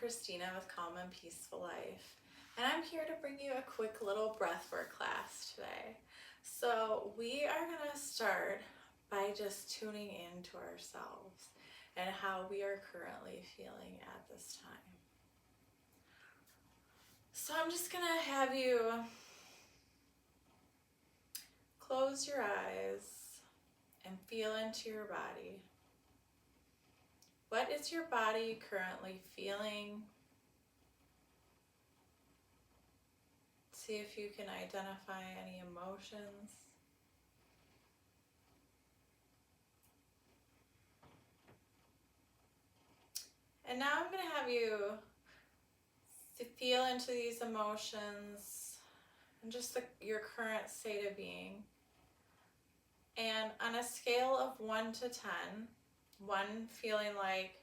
Christina with Calm and Peaceful Life, and I'm here to bring you a quick little breathwork class today. So we are going to start by just tuning into ourselves and how we are currently feeling at this time. So I'm just going to have you close your eyes and feel into your body. What is your body currently feeling? See if you can identify any emotions. And now I'm going to have you feel into these emotions and just your current state of being. And on a scale of 1 to 10, 1 feeling like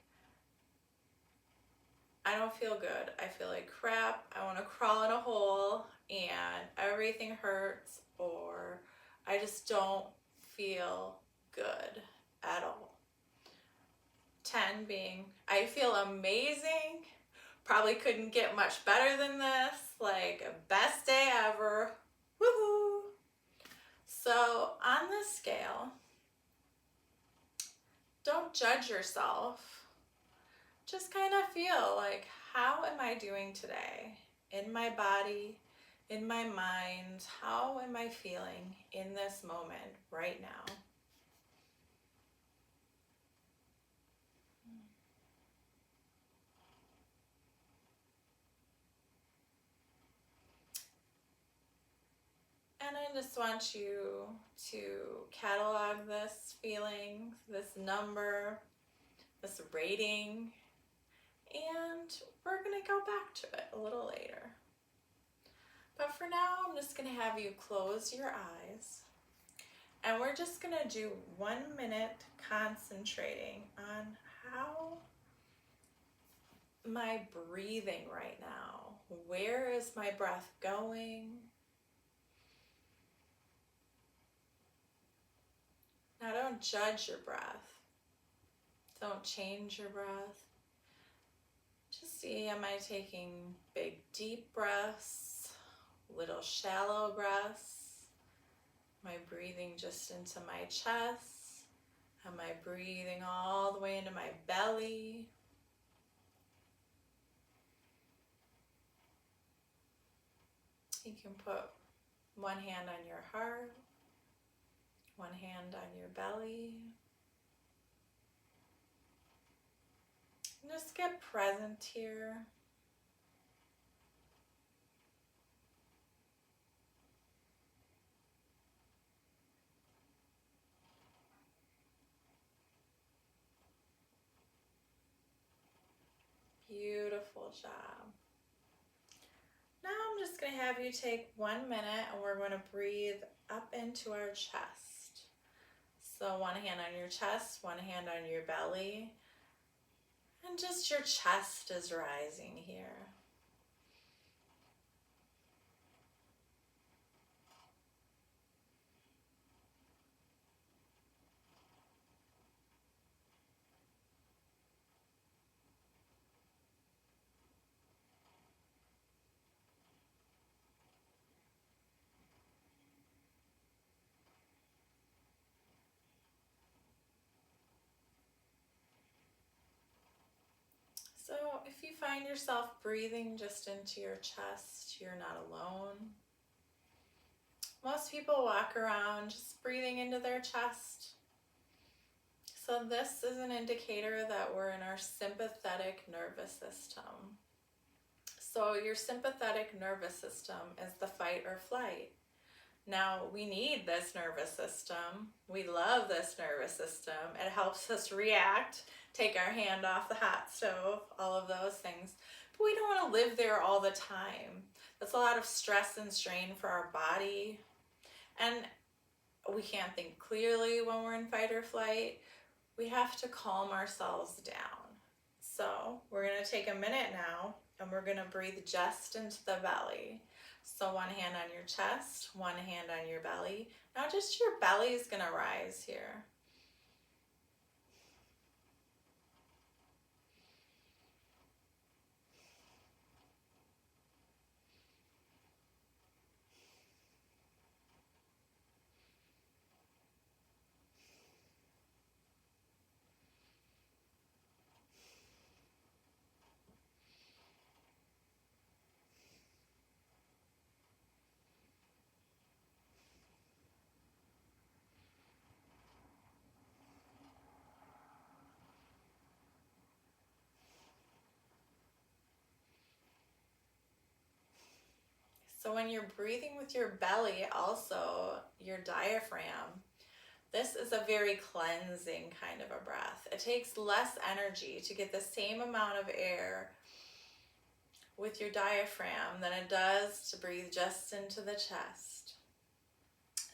I don't feel good, I feel like crap, I want to crawl in a hole and everything hurts, or I just don't feel good at all. 10 being I feel amazing, probably couldn't get much better than this, like best day ever, woohoo! So on this scale, don't judge yourself. Just kind of feel like, how am I doing today? In my body, in my mind, how am I feeling in this moment right now? And I just want you to catalog this feeling, this number, this rating, and we're going to go back to it a little later. But for now, I'm just going to have you close your eyes, and we're just going to do 1 minute concentrating on how my breathing right now. Where is my breath going? Now don't judge your breath. Don't change your breath. Just see, am I taking big deep breaths, little shallow breaths? Am I breathing just into my chest? Am I breathing all the way into my belly? You can put one hand on your heart, one hand on your belly. And just get present here. Beautiful job. Now I'm just going to have you take 1 minute and we're going to breathe up into our chest. So one hand on your chest, one hand on your belly, and just your chest is rising here. So if you find yourself breathing just into your chest, you're not alone. Most people walk around just breathing into their chest. So this is an indicator that we're in our sympathetic nervous system. So your sympathetic nervous system is the fight or flight. Now, we need this nervous system. We love this nervous system. It helps us react, take our hand off the hot stove, all of those things. But we don't want to live there all the time. That's a lot of stress and strain for our body. And we can't think clearly when we're in fight or flight. We have to calm ourselves down. So we're going to take a minute now and we're going to breathe just into the belly. So one hand on your chest, one hand on your belly. Now just your belly is going to rise here. So when you're breathing with your belly, also your diaphragm, this is a very cleansing kind of a breath. It takes less energy to get the same amount of air with your diaphragm than it does to breathe just into the chest.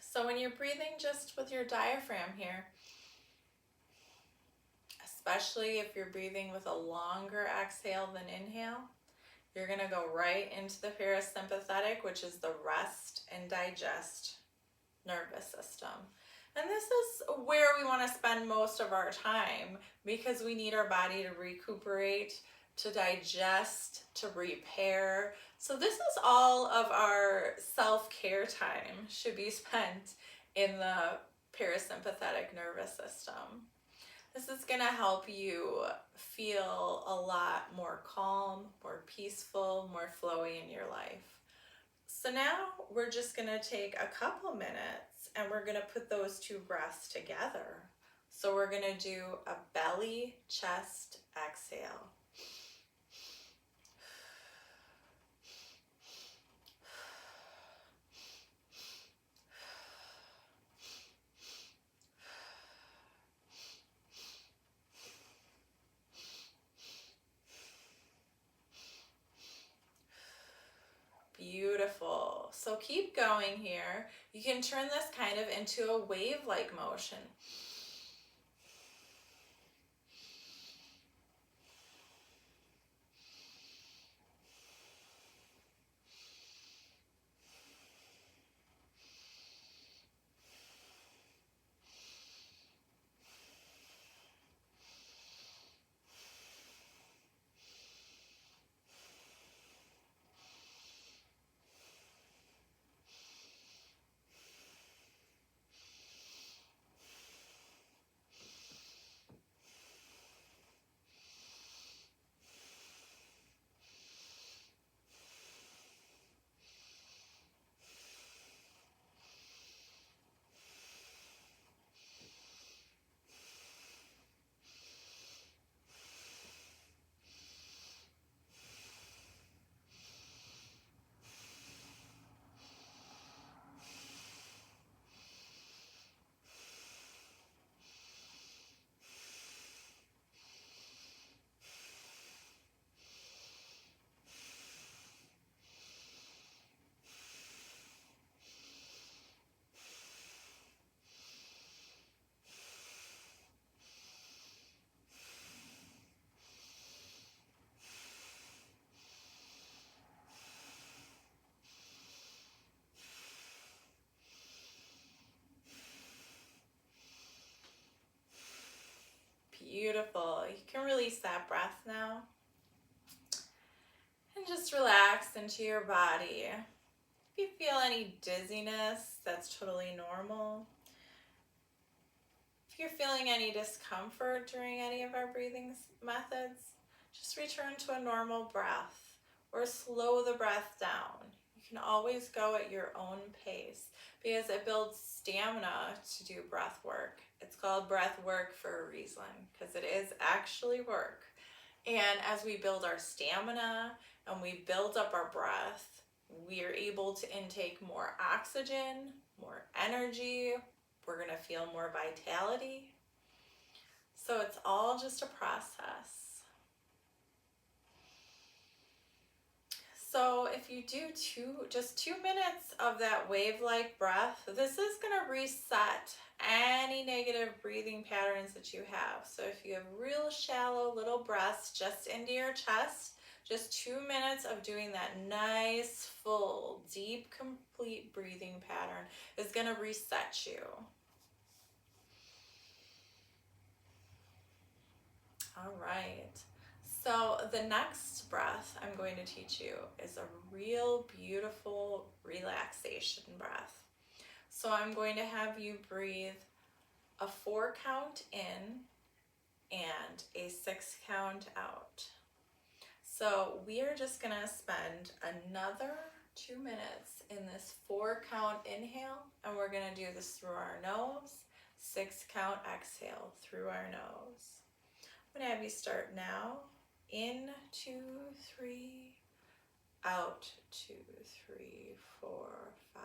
So when you're breathing just with your diaphragm here, especially if you're breathing with a longer exhale than inhale, you're going to go right into the parasympathetic, which is the rest and digest nervous system. And this is where we want to spend most of our time because we need our body to recuperate, to digest, to repair. So this is all of our self-care time should be spent in the parasympathetic nervous system. This is going to help you feel a lot more calm, more peaceful, more flowy in your life. So now we're just going to take a couple minutes and we're going to put those two breaths together. So we're going to do a belly, chest, exhale. Beautiful. So keep going here. You can turn this kind of into a wave-like motion. Beautiful. You can release that breath now. And just relax into your body. If you feel any dizziness, that's totally normal. If you're feeling any discomfort during any of our breathing methods, just return to a normal breath or slow the breath down. You can always go at your own pace because it builds stamina to do breath work. It's called breath work for a reason because it is actually work. And as we build our stamina and we build up our breath, we are able to intake more oxygen, more energy. We're going to feel more vitality. So it's all just a process. So if you do just 2 minutes of that wave-like breath, this is going to reset any negative breathing patterns that you have. So if you have real shallow little breaths just into your chest, just 2 minutes of doing that nice, full, deep, complete breathing pattern is going to reset you. All right. So the next breath I'm going to teach you is a real beautiful relaxation breath. So I'm going to have you breathe a 4 count in and a 6 count out. So we are just going to spend another 2 minutes in this 4 count inhale, and we're going to do this through our nose, 6 count exhale through our nose. I'm going to have you start now. In, 2, 3, out, 2, 3, 4, 5,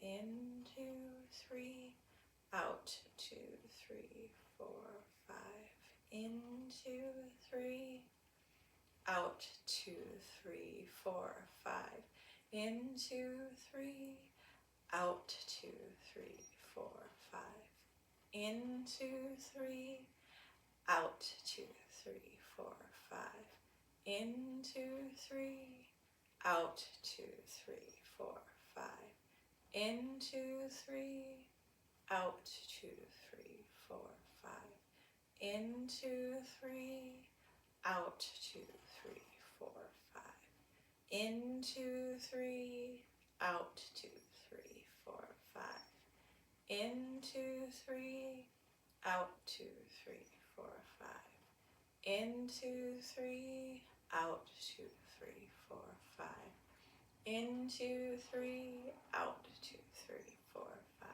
in, 2, 3, out, 2, 3, 4, 5, in, 2, 3, out, 2, 3, 4, 5, in, 2, 3, out, 2, 3, 4, 5, in, 2, 3, out, 2, 3, 4, 5, in, 2, 3, out, 2, 3, 4, 5, in, 2, 3, out, 2, 3, 4, 5, in, 2, 3, out, 2, 3, 4, 5, in, 2, 3, out, 2, 3, 4, 5, in, 2, 3, out, 2, 3, 4, 5, in, 2, 3, out, 2, 3, 4, 5, in, 2, 3, out, 2, 3, 4, 5,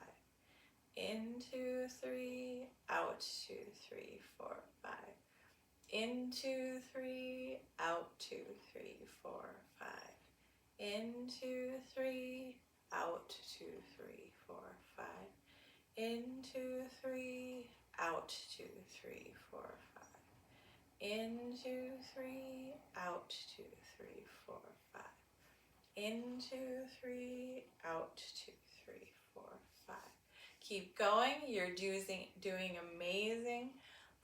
in, 2, 3, out, 2, 3, 4, 5, in, 2, 3, out, 2, 3, 4, 5, in, 2, 3, out, 2, 3, 4, 5, in, 2, 3, out, 2, 3, 4, 5, in, 2, 3, out, 2, 3, 4, 5, in, 2, 3, out, 2, 3, 4, 5. Keep going, you're doing amazing.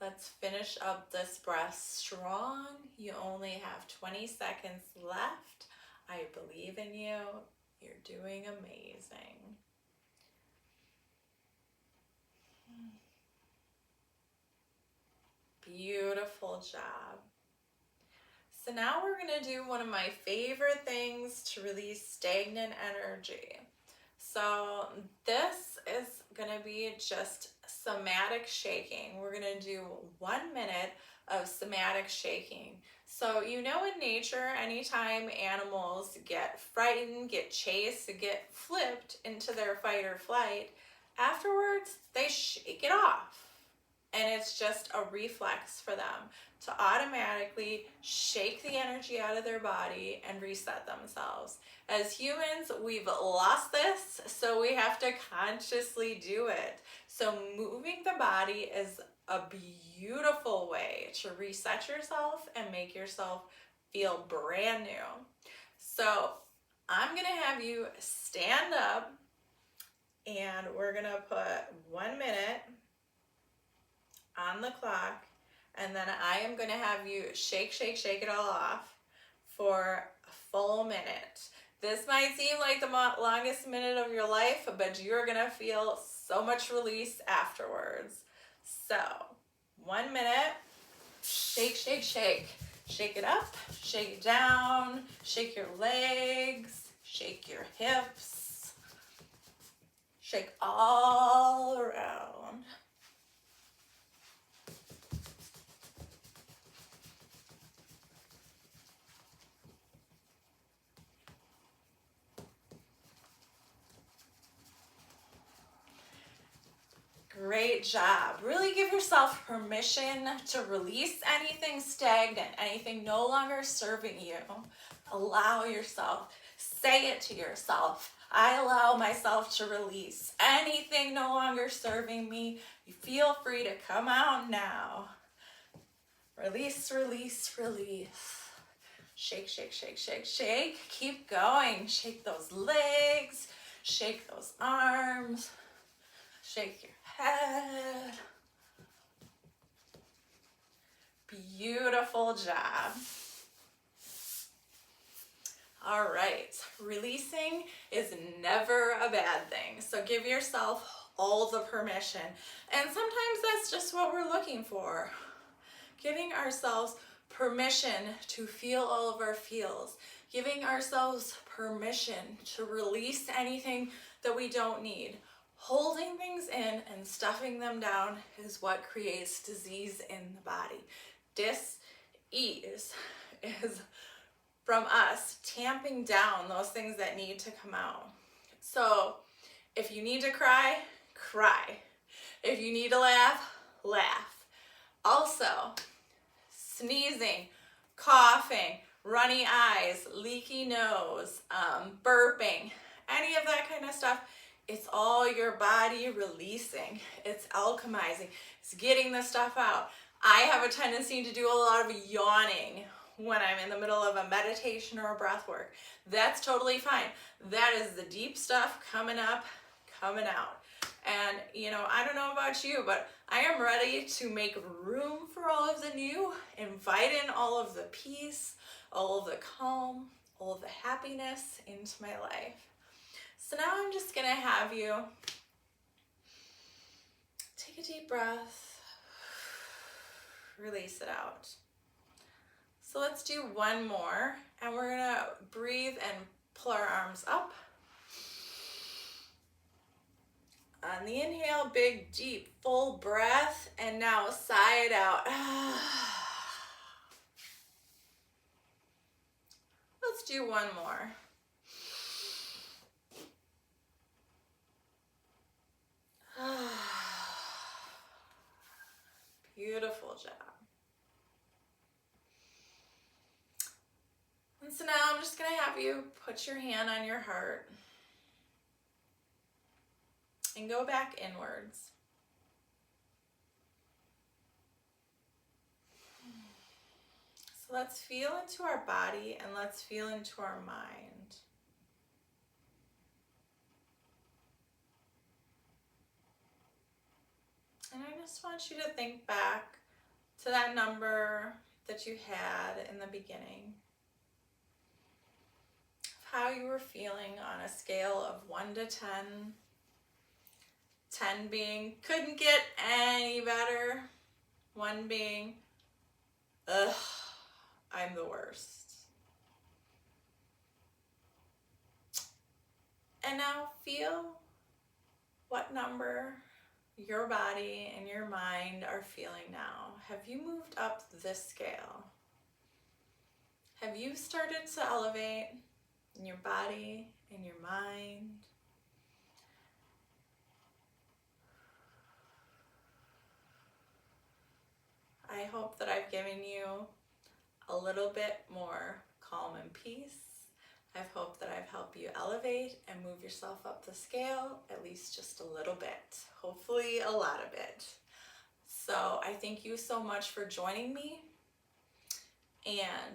Let's finish up this breath strong. You only have 20 seconds left. I believe in you. You're doing amazing. Beautiful job. So now we're going to do one of my favorite things to release stagnant energy. So this is going to be just somatic shaking. We're going to do 1 minute of somatic shaking. So you know in nature, anytime animals get frightened, get chased, get flipped into their fight or flight, afterwards they shake it off. And it's just a reflex for them to automatically shake the energy out of their body and reset themselves. As humans, we've lost this, so we have to consciously do it. So moving the body is a beautiful way to reset yourself and make yourself feel brand new. So I'm gonna have you stand up and we're gonna put 1 minute on the clock, and then I am going to have you shake it all off for a full minute. This might seem like the longest minute of your life, but you're going to feel so much release afterwards. So 1 minute, shake. Shake it up, shake it down, shake your legs, shake your hips, shake all around. Great job. Really give yourself permission to release anything stagnant, anything no longer serving you. Allow yourself, say it to yourself. I allow myself to release anything no longer serving me. You feel free to come out now. Release. Shake. Keep going. Shake those legs, shake those arms, shake your head. Beautiful job. All right, releasing is never a bad thing. So give yourself all the permission. And sometimes that's just what we're looking for. Giving ourselves permission to feel all of our feels. Giving ourselves permission to release anything that we don't need. Holding things in and stuffing them down is what creates disease in the body. Dis-ease is from us tamping down those things that need to come out. So if you need to cry, cry. If you need to laugh, laugh. Also, sneezing, coughing, runny eyes, leaky nose, burping, any of that kind of stuff, it's all your body releasing. It's alchemizing. It's getting the stuff out. I have a tendency to do a lot of yawning when I'm in the middle of a meditation or a breath work. That's totally fine. That is the deep stuff coming up, coming out. And, you know, I don't know about you, but I am ready to make room for all of the new, invite in all of the peace, all of the calm, all of the happiness into my life. So now I'm just gonna have you take a deep breath, release it out. So let's do one more, and we're gonna breathe and pull our arms up. On the inhale, big, deep, full breath, and now sigh it out. Let's do one more. Beautiful job. And so now I'm just going to have you put your hand on your heart and go back inwards. So let's feel into our body and let's feel into our mind. And I just want you to think back to that number that you had in the beginning, of how you were feeling on a scale of 1 to 10. 10 being couldn't get any better, 1 being, ugh, I'm the worst. And now feel what number your body and your mind are feeling now. Have you moved up this scale? Have you started to elevate in your body, in your mind? I hope that I've given you a little bit more calm and peace. I hope that I've helped you elevate and move yourself up the scale, at least just a little bit, hopefully a lot of it. So I thank you so much for joining me, and